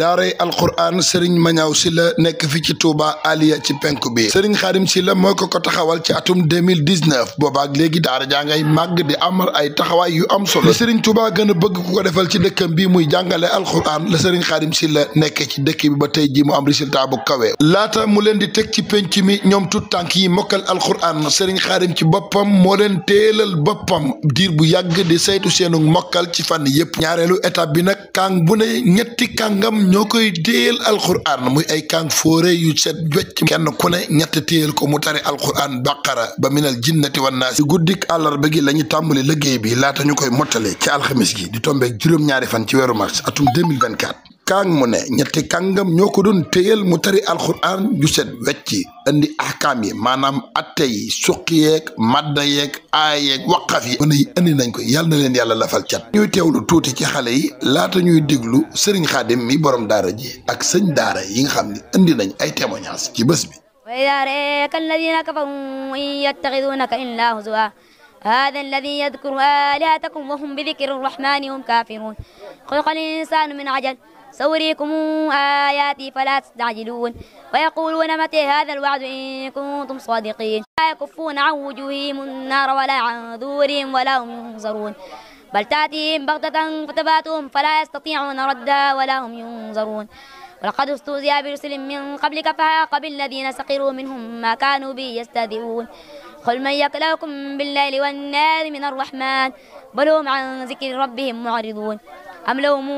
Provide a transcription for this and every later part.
daaray alquran Serigne Magnaw Sylla nekk fi ci Touba Aliya ci penku bi Serigne Khadim Sylla moo ko taxawal ci atum 2019 boobaak léegi daara jaa ngay màgg di amal ay taxawaay yu am solo Serigne Touba gën a bëgg ku ko defal ci dëkkam bi muy jàngale alquran la Serigne Khadim Sylla nekk ci dëkk bi ba tey ji mu am résultat bu kawe laata mu leen di teg ci penc mi ñoom tut tànk yi mokkal alquran Serigne Khadim ci boppam moo leen teelal boppam diir bu yàgg di saytu seenu mokkal ci fànn yépp ñaareelu étape bi nag kàng bu ne ñetti kàngam ñoo koy téyel alquran muy ay kàng fóore yu set wecc kenn ku ne ñett téyel ko mu tari alquran baqara ba minal jinnati wan naas ci guddik àllarba gi la ñu tàmbali liggéey bi laata ñu koy mottale ci alxamis gi di tombeeg juróom-ñaari fan ci weeru mars atum 2024 kàng mu ne ñetti kàngam ñoo ko doon téyel mu tari alquran ju set wecc indi ahkaam yi maanaam atte yi suqi yeeg madda yeeg aay yeeg waqaf yi mën yi indi nañ ko yàlla na leen yàlla lafal cat ñuy teewlu tuuti ci xale yi laata ñuy déglu Serigne Khadim mi borom daara ji ak sëñ daara yi nga xam ne indi nañ ay témoignages ci bés bi وإذا رأيك الذين كفروا يتخذونك إلا هزوا هذا الذي يذكر آلهتكم وهم بذكر الرحمن هم كافرون خلق الإنسان من عجل سأريكم آياتي فلا تستعجلون ويقولون متى هذا الوعد إن كنتم صادقين لا يكفون عن وجوههم النار ولا عن ظهورهم ولا هم ينظرون بل تأتيهم بغتة فتباتهم فلا يستطيعون ردها ولا هم ينظرون ولقد استهزئ برسل من قبلك فحاق بالذين سخروا منهم ما كانوا به يستهزئون قل من يكلؤكم بالليل والنهار من الرحمن بل هم عن ذكر ربهم معرضون أم لهم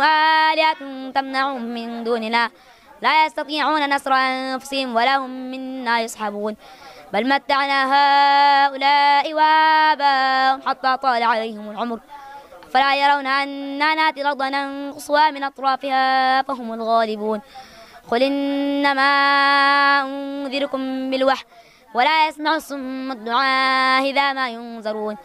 آلهة تمنعهم من دوننا لا يستطيعون نصر أنفسهم ولا هم منا يصحبون بل متعنا هؤلاء وآباءهم حتى طال عليهم العمر فلا يرون أننا نأتي الأرض ننقصها من أطرافها فهم الغالبون قل إنما أنذركم بالوحي ولا يسمع الصم الدعاء إذا ما ينذرون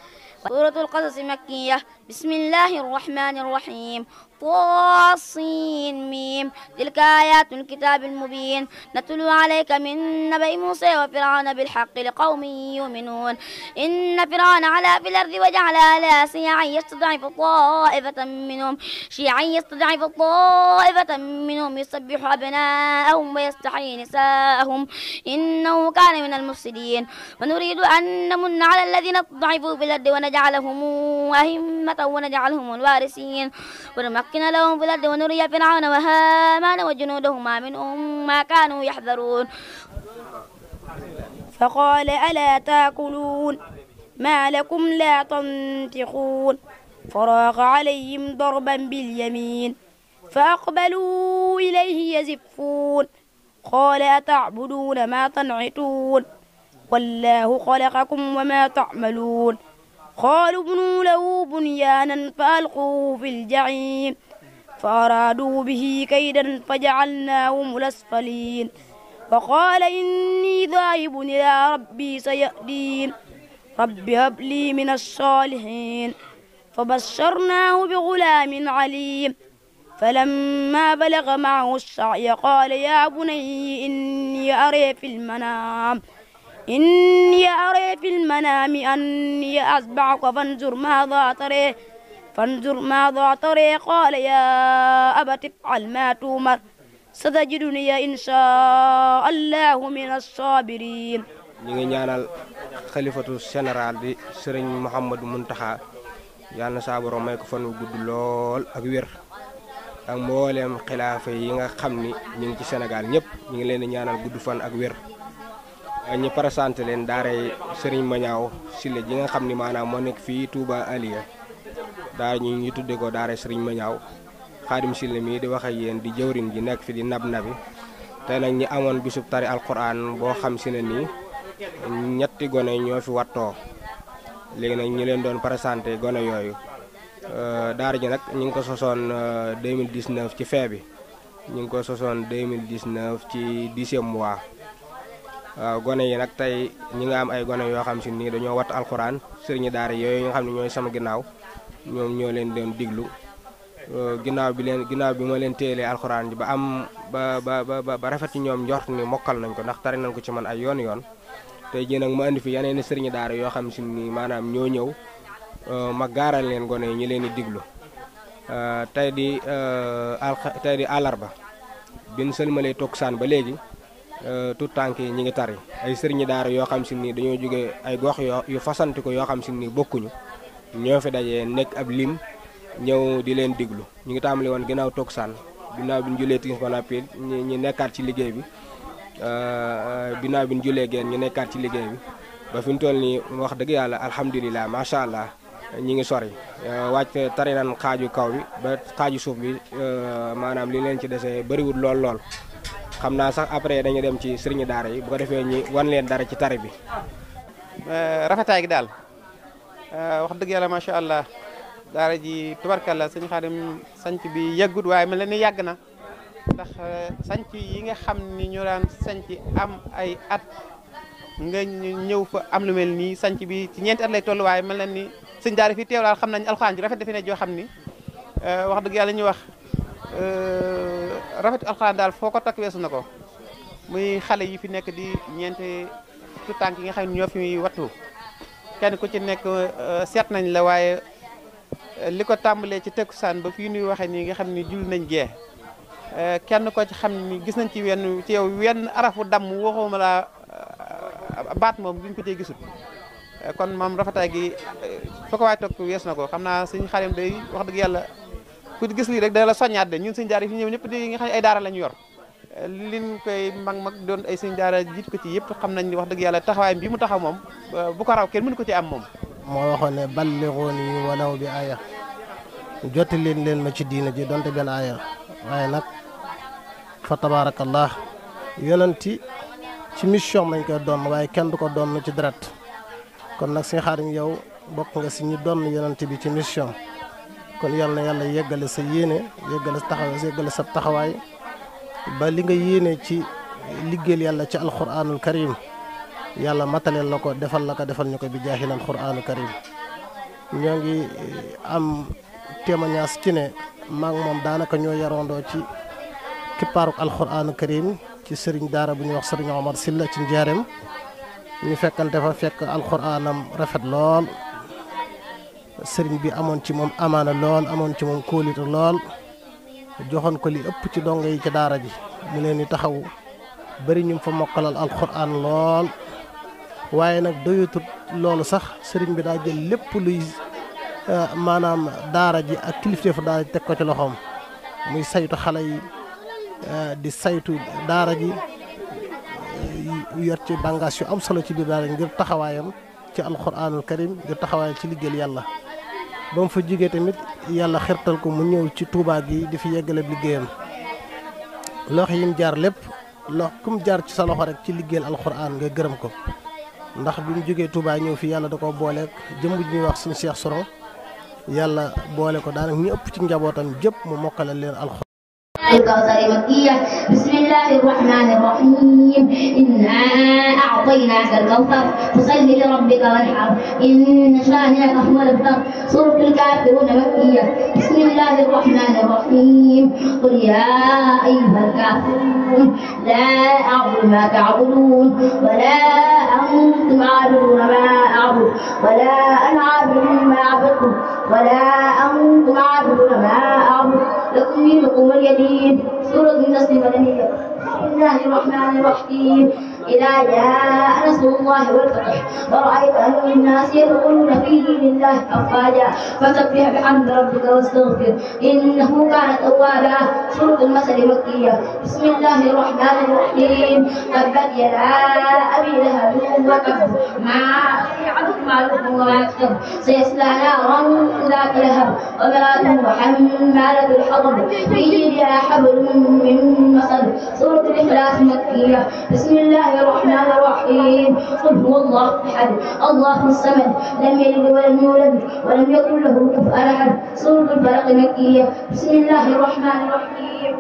سورة القصص مكية بسم الله الرحمن الرحيم طاسين ميم تلك آيات الكتاب المبين نتلو عليك من نبأ موسى وفرعون بالحق لقوم يؤمنون إن فرعون علا في الأرض وجعل أهلها شيعا يستضعف طائفة منهم يسبح أبناءهم ويستحيي نساءهم إنه كان من المفسدين ونريد أن نمن على الذين استضعفوا في الأرض ونجعلهم أئمة ونجعلهم الوارثين ونمكن لهم في الأرض ونري فرعون وهامان وجنودهما منهم ما كانوا يحذرون فقال ألا تأكلون ما لكم لا تنطقون فراغ عليهم ضربا باليمين فأقبلوا إليه يزفون قال أتعبدون ما تنحتون والله خلقكم وما تعملون قالوا ابنوا له بنيانا فألقوه في الجحيم فأرادوا به كيدا فجعلناهم الأسفلين وقال إني ذاهب إلى ربي سيهدين رب هب لي من الصالحين فبشرناه بغلام عليم فلما بلغ معه السعي قال يا بني إني أرى في المنام أني أذبحك فانظر ماذا ترى قال يا أبت افعل ما تؤمر ستجدني إن شاء الله من الصابرين. ñi ngi ñaanal xalifatu général bi Serigne Mouhamadou Mountakha yàlla na saa borom may ko fan wu gudd lool ak wér ak mboolem xilaafa yi nga xam ni ñu ngi ci Sénégal ñëpp ñu ngi leen di ñaanal gudd fan ak wér. ñu présenté leen daaray Serigne Magnaw Sylla ji nga xam ni maanaam moo nekk fii Touba Aliya daara ñu tudde ko daaray Serigne Magnaw Khadim Sylla mii di wax ak yéen di jëwrin ji nekk fi di nabi tey nag ñi amoon bisub tari alquran boo xam si ne nii ñetti gone ñoo fi wattoo léegi nag ñu leen doon présenté gone yooyu daara ji nag ñu ngi ko sosoon 2019 ci fee bi ñu ngi ko sosoon 2019 ci 10e mois waaw gone yi nag tey ñi nga am ay gone yoo xam si nii dañoo watt alxuraan sëriñi daara yooyu nga xam ne ñooy sama ginnaaw ñoom ñoo leen doon diglu ginnaaw bi ma leen téelee alxuraan ji ba am ba rafet ci ñoom njort ni mokkal nañ ko ndax tari nañ ko ci man ay yoon tey jii nag ma andi fi yeneen sëriñi daara yoo xam si nii maanaam ñoo ñëw ma gaaral leen gone yi ñu leen di diglu tey di àllarba bin sëlmalee takkusaan ba léegi tout tànk yi ñi ngi tari ay sëriñi daara yoo xam si ni dañoo jóge ay gox yu fasanti ko yoo xam si ni bokkuñu ñoo fi dajee nekk ab lim ñëw di leen diglu ñu ngi tàmbali woon ginnaaw takkusaan ginnaaw bi ñu julee timis ba noppi ñi nekkaat ci liggéey bi ginnaaw bi ñu julee geen ñu nekkaat ci liggéey bi ba fi mu toll nii wax dëgg yàlla alhamdulilah macha allah ñi ngi sori wàcc tari nan xaaju kaw bi ba xaaju suuf bi maanaam li leen ci desee bëriwul lool xam naa sax après dañu dem ci sëriñu daara yi bu ko defee ñi wan leen dara ci tari bi. rafetaay gi daal wax dëgg yàlla macha allah daara ji tubarkalla sëñ Xaadim sanc bi yàggut waaye mel na ni yàgg na ndax sanc yi nga xam ni ñu daan sanc am ay at nga ñëw fa am lu mel nii sanc bi ci ñeenti at lay toll waaye mel na ni sëñ daara fii teew daal xam nañ alxuraan ji rafet defe ne joo xam ni wax dëgg yàlla ñuy wax rafet alxuraan daal foo ko takk weesu na ko muy xale yi fi nekk di ñeenti tout tànk yi nga xam ne ñoo fi wattu kenn ku ci nekk seet nañ la waaye li ko tàmbalee ci takkusaan ba fii nuy waxee nii nga xam ni jul nañ gee kenn ko ci xam ni gis nañ ci yow wenn arafu damm waxuma la baat moom duñ ko cee gisul kon moom rafetaay gi foo ko waay toog wees na ko xam naa suñu Xaadim day wax dëgg yàlla ku gis lii rek dana la soññaat de ñun suñu daara yi fi ñëw ñëpp di nga xam ne ay daara lañu yor liñ koy mag doon ay suñu daara jiit ko ci yëpp xam nañ ni wax dëgg yàlla taxawaayam bi mu taxaw moom bu ko raw kenn mënu ko ci am moom moo waxoon ne ballighuuni walaw bi aaya jotti leen ma ci diina ji donte benn aaya waaye nag fa tabaarakallah yonanti ci mission lañ koy doon waaye kenn du ko doon ci deret kon nag Sëñ Xaadim yow bokk nga si ñi doon yonent bi ci mission kon yal na yàlla yeggale sa yéene yeggale sa taxawaay ba li nga yéene ci liggéeyal yàlla ci alquranul karim yàlla mataleel la ko defal ñu ko bi jaaxil alquranul karim ñoo ngi am témoignage ci ne maa ngi moom daanaka ñoo yarandoo ci kippaaruk alquranul karim ci sëriñ daara bu ñuy wax sëriñ Omar Silla ci njaareem ñu fekkante fa fekk alquranam rafet lool sëriñ bi amoon ci moom amaana lool amoon ci moom kóolite lool joxoon ko li ëpp ci dongo yi ci daara ji mu leen di taxaw bari ñu fa mokkalal alquran lool waaye nag doyutut loolu sax sëriñ bi daa jël lépp luy maanaam daara ji ak kilifteefu daara ji teg ko ci loxoom muy saytu xale yi di saytu daara ji yor ci bàngaas yu am solo ci biir daara ngir taxawaayam ci alquranul karim ngir taxawaayam ci liggéeyal yàlla ba mu fa jógee tamit yàlla xirtal ko mu ñëw ci Touba gi di fi yeggale liggéeyam loxo yim jaar lépp kum jaar ci sa loxo rek ci liggéeyal alquran nga gërëm ko ndax bi mu jógee Touba ñëw fi yàlla da ko booleeg jëmb ji ñuy wax suñu Cheikh Soron yàlla boole ko daanaka ñu ëpp ci njabootam jëpp mu mokkalal leen alquran الكوثر مكية بسم الله الرحمن الرحيم إنا أعطيناك الكوثر فصل لربك وانحر إن شانئك هو الأبتر سورة الكافرون مكية بسم الله الرحمن الرحيم قل يا أيها الكافرون لا أعبد ما تعبدون ولا أنتم عابدون ما أعبد ولا أنا عابد ما عبدتم ولا أنتم عابدون ما أعبد لكم دينكم ولي دين سورة النصر مدنية بسم الله الرحمن الرحيم إذا جاء نصر الله والفتح ورأيت الناس يدخلون في دين الله أفواجا فسبح بحمد ربك واستغفر إنه كان توابا سورة المثل مكية بسم الله الرحمن الرحيم تبت يدا أبي لهب وتب ما مالك وما يكسب سيصلى نارا ذات لهب وامرأته حمالة الحطب في جيدها حبل من مسد سورة الإخلاص مكية بسم الله الرحمن الرحيم قل هو الله أحد الله الصمد لم يلد ولم يولد ولم يكن له كفوا أحد سورة الفلق مكية بسم الله الرحمن الرحيم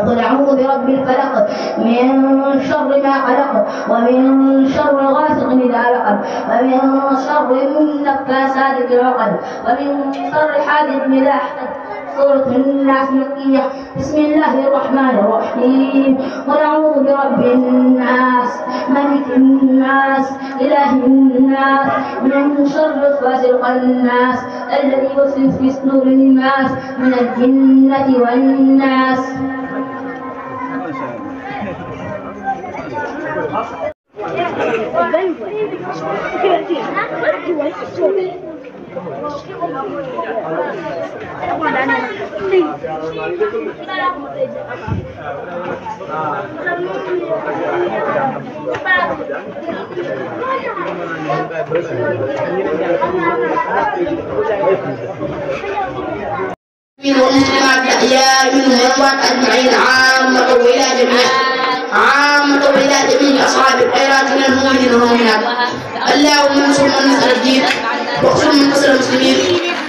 قل أعوذ برب الفلق من شر ما خلق ومن شر غاسق إذا وقب ومن شر النفاثات في العقد ومن شر حادث إذا احتد سورة الناس مكية بسم الله الرحمن الرحيم قل أعوذ برب الناس ملك الناس إله الناس من شر وسواس الخناس الذي يوسوس في صدور الناس من الجنة والناس. والمسلمات الأحياء منهم والأموات أجمعين عامة وإلى جميع أصحاب الخيرات من المؤمنين والمؤمنات. اللهم انصر من نصر الدين واقصر من نصر المسلمين.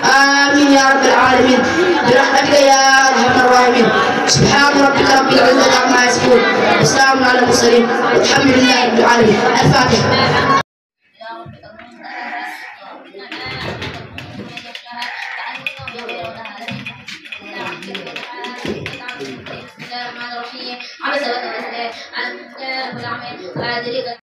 آمين يا رب العالمين برحمتك يا أرحم الراحمين. سبحان ربك رب العزة عما يصفون والسلام على المرسلين والحمد لله رب العالمين. الفاتحة.